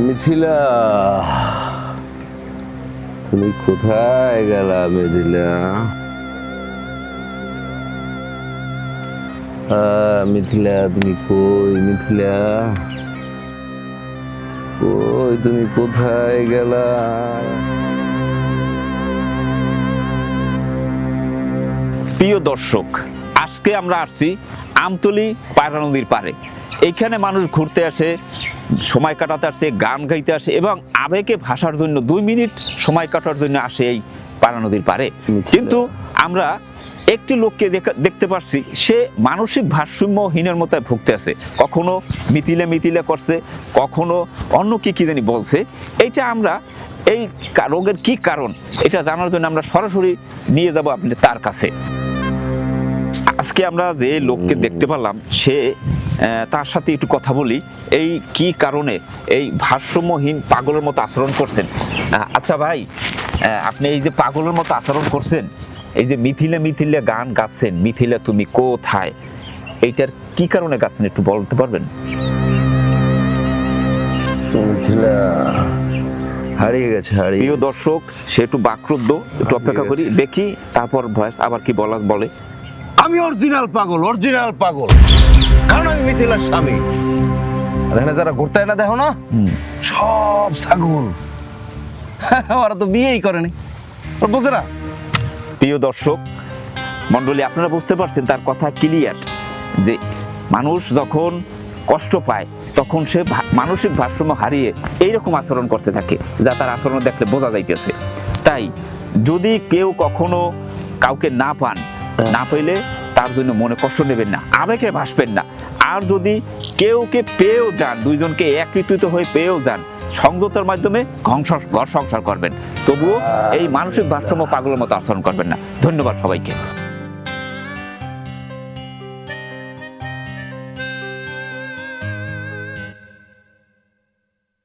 মিথিলা, তুমি কোথায় গেলা মিথিলা? মিথিলা তুমি কই? মিথিলা কই? তুমি কোথায় গেলা? প্রিয় দর্শক, আজকে আমরা আসছি আমতলী পায়রা নদীর পাড়ে। এইখানে মানুষ ঘুরতে আসে, সময় কাটাতে আসে, গান গাইতে আসে এবং আবেগে ভাষার জন্য 2 মিনিট সময় কাটার জন্য আসে এই পায়রা নদীর পাড়ে। কিন্তু আমরা একটি লোককে দেখতে পাচ্ছি, সে মানসিক ভারসাম্যহীনের মতো ভুগতে আছে। কখনো মিথিলে মিথিলে করছে, কখনো অন্য কি জানি বলছে। এইটা আমরা এই রোগের কি কারণ এটা জানার জন্য আমরা সরাসরি নিয়ে যাব আপনি তার কাছে। আজকে আমরা যে লোককে দেখতে পেলাম, সে তার সাথে একটু কথা বলি, এই কি কারণে এই ভারসাম্যহীন পাগলের মতো আচরণ করছেন। আচ্ছা ভাই, আপনি এই যে পাগলের মতো আচরণ করছেন, এই যে মিথিলে মিথিলে গান গাচ্ছেন, মিথিলে তুমি কোথায়, এইটার কি কারণে গাচ্ছেন একটু বলতে পারবেন? মিথিলা হারিয়ে গেছে। প্রিয় দর্শক, সে একটু বাকরুদ্ধ, একটু অপেক্ষা করি, দেখি তারপর ভয়েস আবার কি বলে। আমি অরিজিনাল পাগল, অরিজিনাল পাগল, কারণ আমি মিথিলার স্বামী। আর এখানে যারা ঘুরতে না দেখো না, সব ছাগল। ওরা তো বিয়েই করেনি, ওরা বোঝে না। প্রিয় দর্শক মণ্ডলী, আপনারা বুঝতে পারছেন তার কথা ক্লিয়ার, যে মানুষ যখন কষ্ট পায় তখন সে মানসিক ভারসাম্য হারিয়ে এইরকম আচরণ করতে থাকে, যা তার আচরণ দেখলে বোঝা যাইতেছে। তাই যদি কেউ কখনো কাউকে না পান, না পেলে তার জন্য মনে কষ্ট নেবেন না, আবেগে ভাসবেন না। আর যদি কেউকে পেয়েও যান, দুইজনকে একত্রিত হয়ে পেয়েও যান, সংযতের মাধ্যমে ঘর সংসার করবেন, তবুও এই মানসিক ভারসাম্য পাগলের মতো আচরণ করবেন না। ধন্যবাদ সবাইকে।